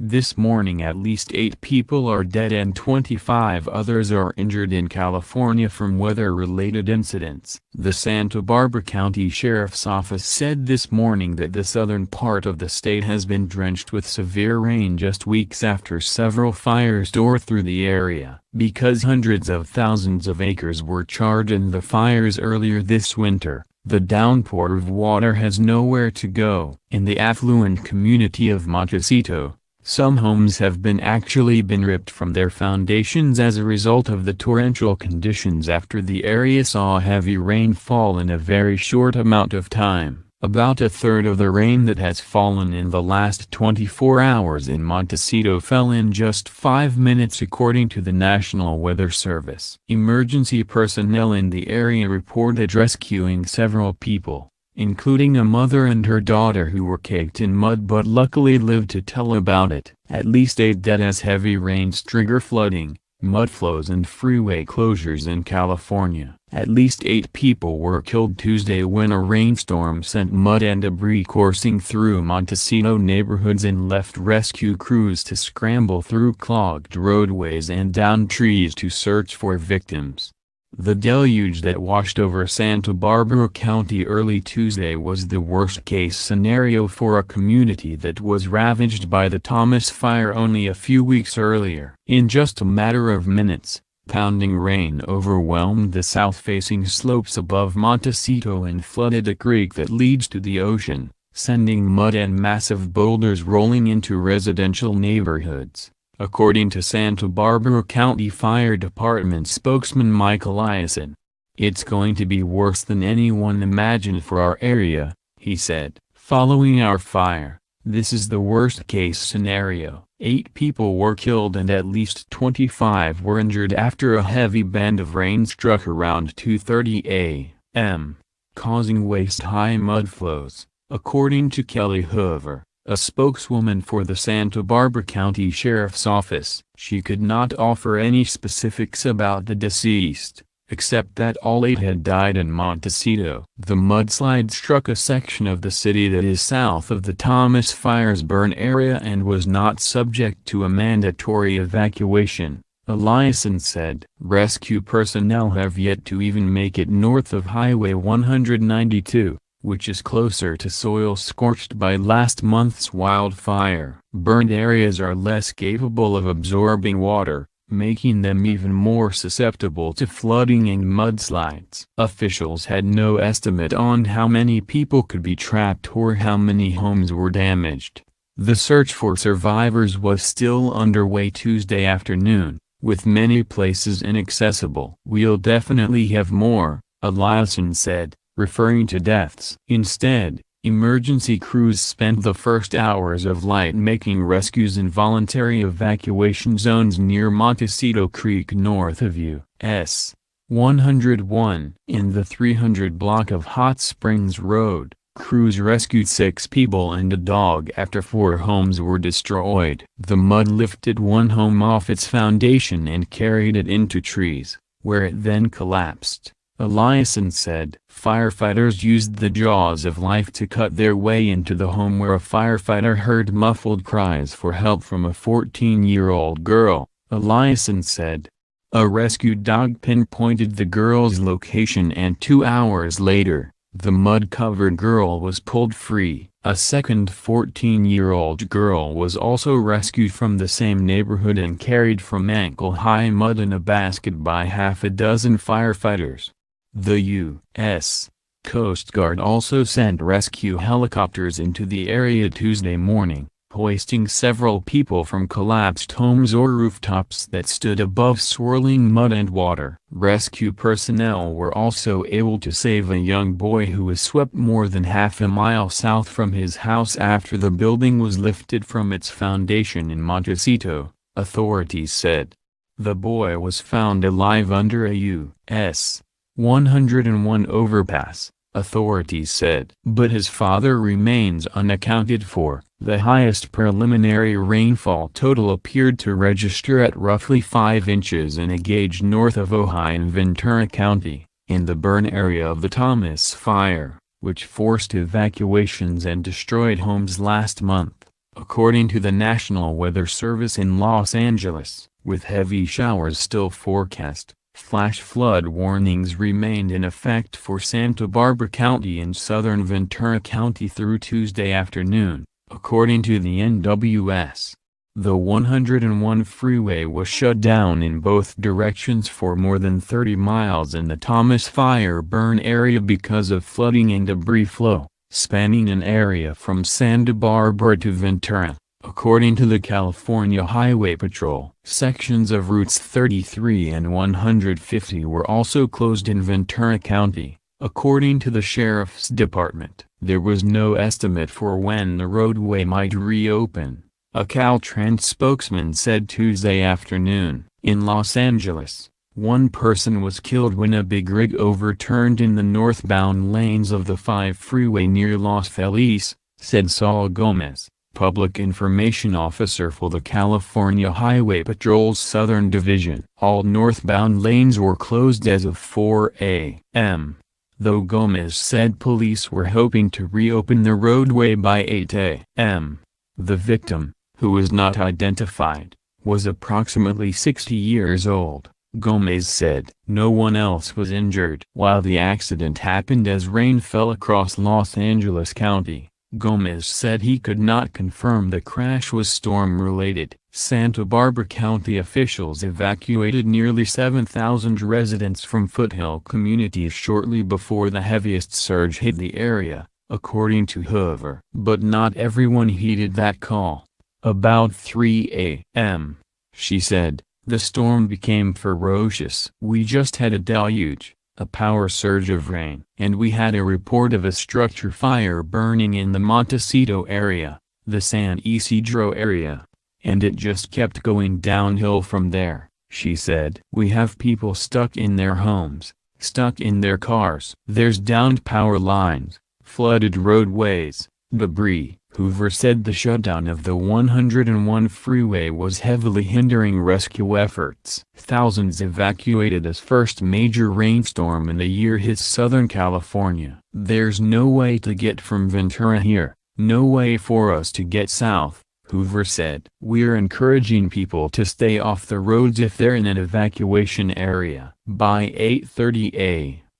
This morning at least 8 people are dead and 25 others are injured in California from weather-related incidents. The Santa Barbara County Sheriff's Office said this morning that the southern part of the state has been drenched with severe rain just weeks after several fires tore through the area. Because hundreds of thousands of acres were charred in the fires earlier this winter, the downpour of water has nowhere to go. In the affluent community of Montecito, some homes have been ripped from their foundations as a result of the torrential conditions after the area saw heavy rainfall in a very short amount of time. About a third of the rain that has fallen in the last 24 hours in Montecito fell in just 5 minutes according to the National Weather Service. Emergency personnel in the area reported rescuing several people, including a mother and her daughter who were caked in mud but luckily lived to tell about it. At least 8 dead as heavy rains trigger flooding, mudflows and freeway closures in California. At least 8 people were killed Tuesday when a rainstorm sent mud and debris coursing through Montecito neighborhoods and left rescue crews to scramble through clogged roadways and down trees to search for victims. The deluge that washed over Santa Barbara County early Tuesday was the worst-case scenario for a community that was ravaged by the Thomas Fire only a few weeks earlier. In just a matter of minutes, pounding rain overwhelmed the south-facing slopes above Montecito and flooded a creek that leads to the ocean, sending mud and massive boulders rolling into residential neighborhoods. According to Santa Barbara County Fire Department spokesman Mike Eliason, "It's going to be worse than anyone imagined for our area," he said. "Following our fire, this is the worst-case scenario." 8 people were killed and at least 25 were injured after a heavy band of rain struck around 2:30 a.m., causing waist-high mudflows, according to Kelly Hoover, a spokeswoman for the Santa Barbara County Sheriff's Office. She could not offer any specifics about the deceased, except that all 8 had died in Montecito. The mudslide struck a section of the city that is south of the Thomas Fire's burn area and was not subject to a mandatory evacuation, Eliason said. Rescue personnel have yet to even make it north of Highway 192. Which is closer to soil scorched by last month's wildfire. Burned areas are less capable of absorbing water, making them even more susceptible to flooding and mudslides. Officials had no estimate on how many people could be trapped or how many homes were damaged. The search for survivors was still underway Tuesday afternoon, with many places inaccessible. "We'll definitely have more," Eliason said, referring to deaths. Instead, emergency crews spent the first hours of light making rescues in voluntary evacuation zones near Montecito Creek north of U.S. 101. In the 300 block of Hot Springs Road, crews rescued 6 people and a dog after 4 homes were destroyed. The mud lifted one home off its foundation and carried it into trees, where it then collapsed. Eliason said. Firefighters used the jaws of life to cut their way into the home where a firefighter heard muffled cries for help from a 14-year-old girl, Eliason said. A rescued dog pinpointed the girl's location and 2 hours later, the mud-covered girl was pulled free. A second 14-year-old girl was also rescued from the same neighborhood and carried from ankle-high mud in a basket by half a dozen firefighters. The U.S. Coast Guard also sent rescue helicopters into the area Tuesday morning, hoisting several people from collapsed homes or rooftops that stood above swirling mud and water. Rescue personnel were also able to save a young boy who was swept more than half a mile south from his house after the building was lifted from its foundation in Montecito, authorities said. The boy was found alive under a U.S. 101 overpass, authorities said. But his father remains unaccounted for. The highest preliminary rainfall total appeared to register at roughly 5 inches in a gauge north of Ojai in Ventura County, in the burn area of the Thomas Fire, which forced evacuations and destroyed homes last month. according to the National Weather Service in Los Angeles, with heavy showers still forecast. Flash flood warnings remained in effect for Santa Barbara County and southern Ventura County through Tuesday afternoon, according to the NWS. The 101 freeway was shut down in both directions for more than 30 miles in the Thomas Fire Burn area because of flooding and debris flow, spanning an area from Santa Barbara to Ventura. According to the California Highway Patrol, sections of routes 33 and 150 were also closed in Ventura County. According to the Sheriff's Department, there was no estimate for when the roadway might reopen. A Caltrans spokesman said Tuesday afternoon, in Los Angeles, one person was killed when a big rig overturned in the northbound lanes of the 5 freeway near Los Feliz, said Saul Gomez, public information officer for the California Highway Patrol's Southern Division. All northbound lanes were closed as of 4 a.m., though Gomez said police were hoping to reopen the roadway by 8 a.m. The victim, who was not identified, was approximately 60 years old, Gomez said. No one else was injured. While the accident happened as rain fell across Los Angeles County, Gomez said he could not confirm the crash was storm-related. Santa Barbara County officials evacuated nearly 7,000 residents from foothill communities shortly before the heaviest surge hit the area, according to Hoover. But not everyone heeded that call. About 3 a.m., she said, the storm became ferocious. We just had a deluge, a power surge of rain, and we had a report of a structure fire burning in the Montecito area, the San Isidro area, and it just kept going downhill from there, she said. We have people stuck in their homes, stuck in their cars. There's downed power lines, flooded roadways, debris. Hoover said the shutdown of the 101 freeway was heavily hindering rescue efforts. Thousands evacuated as first major rainstorm in the year hit Southern California. There's no way to get from Ventura here, no way for us to get south, Hoover said. We're encouraging people to stay off the roads if they're in an evacuation area. By 8:30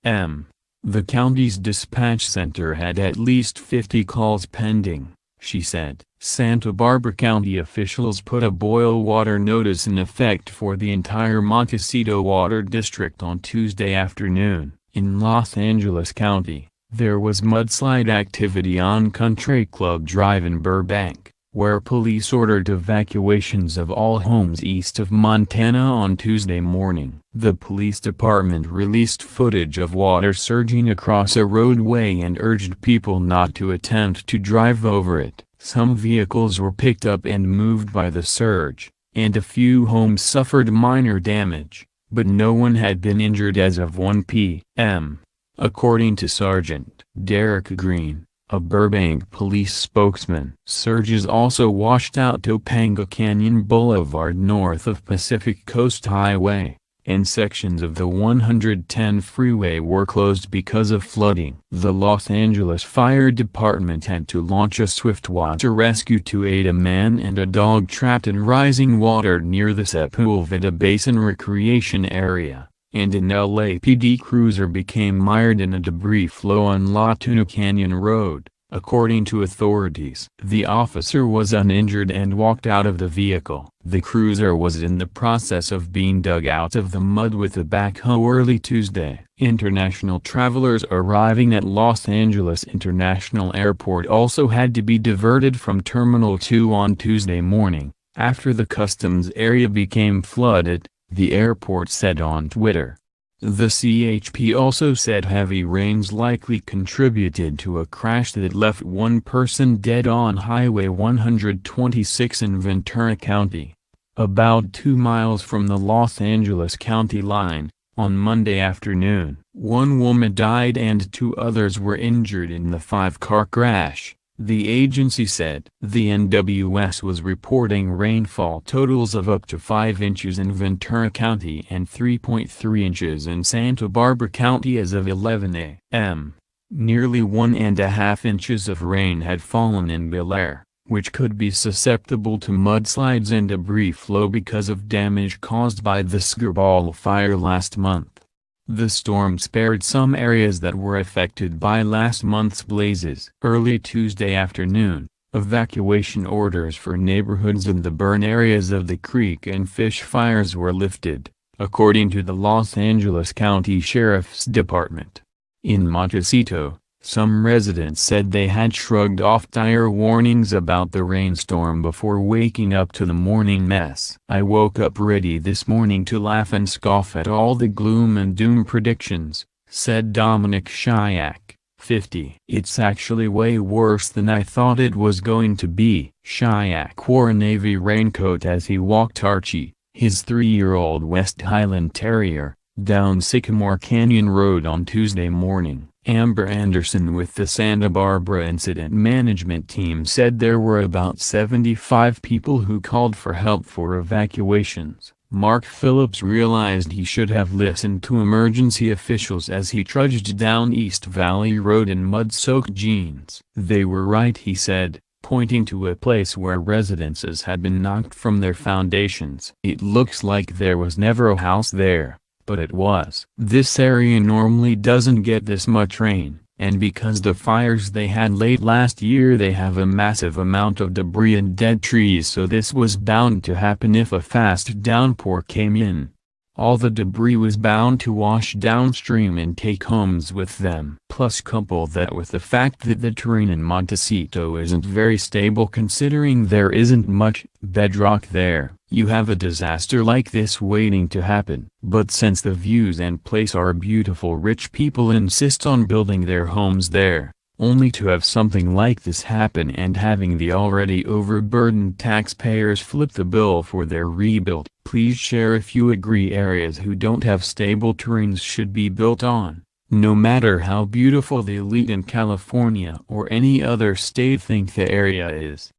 a.m., the county's dispatch center had at least 50 calls pending, she said. Santa Barbara County officials put a boil water notice in effect for the entire Montecito Water District on Tuesday afternoon. In Los Angeles County, there was mudslide activity on Country Club Drive in Burbank, where police ordered evacuations of all homes east of Montana on Tuesday morning. The police department released footage of water surging across a roadway and urged people not to attempt to drive over it. Some vehicles were picked up and moved by the surge, and a few homes suffered minor damage, but no one had been injured as of 1 p.m., according to Sergeant Derek Green, a Burbank police spokesman. Surges also washed out Topanga Canyon Boulevard north of Pacific Coast Highway, and sections of the 110 freeway were closed because of flooding. The Los Angeles Fire Department had to launch a swift water rescue to aid a man and a dog trapped in rising water near the Sepulveda Basin Recreation Area, and an LAPD cruiser became mired in a debris flow on La Tuna Canyon Road, according to authorities. The officer was uninjured and walked out of the vehicle. The cruiser was in the process of being dug out of the mud with a backhoe early Tuesday. International travelers arriving at Los Angeles International Airport also had to be diverted from Terminal 2 on Tuesday morning, after the customs area became flooded, the airport said on Twitter. The CHP also said heavy rains likely contributed to a crash that left one person dead on Highway 126 in Ventura County, about 2 miles from the Los Angeles County line, on Monday afternoon. One woman died and 2 others were injured in the 5-car crash, the agency said. The NWS was reporting rainfall totals of up to 5 inches in Ventura County and 3.3 inches in Santa Barbara County as of 11 a.m. Nearly 1.5 inches of rain had fallen in Bel Air, which could be susceptible to mudslides and debris flow because of damage caused by the Skirball fire last month. The storm spared some areas that were affected by last month's blazes. Early Tuesday afternoon, evacuation orders for neighborhoods in the burn areas of the Creek and Fish fires were lifted, according to the Los Angeles County Sheriff's Department. In Montecito, some residents said they had shrugged off dire warnings about the rainstorm before waking up to the morning mess. "I woke up ready this morning to laugh and scoff at all the gloom and doom predictions," said Dominic Shayak, 50. "It's actually way worse than I thought it was going to be." Shayak wore a navy raincoat as he walked Archie, his 3-year-old West Highland Terrier, down Sycamore Canyon Road on Tuesday morning. Amber Anderson with the Santa Barbara Incident Management Team said there were about 75 people who called for help for evacuations. Mark Phillips realized he should have listened to emergency officials as he trudged down East Valley Road in mud-soaked jeans. "They were right," he said, pointing to a place where residences had been knocked from their foundations. "It looks like there was never a house there, but it was. This area normally doesn't get this much rain, and because the fires they had late last year they have a massive amount of debris and dead trees, so this was bound to happen if a fast downpour came in. All the debris was bound to wash downstream and take homes with them. Plus couple that with the fact that the terrain in Montecito isn't very stable considering there isn't much bedrock there. You have a disaster like this waiting to happen. But since the views and place are beautiful, rich people insist on building their homes there, only to have something like this happen and having the already overburdened taxpayers flip the bill for their rebuild. Please share if you agree areas who don't have stable terrains should be built on, no matter how beautiful the elite in California or any other state think the area is.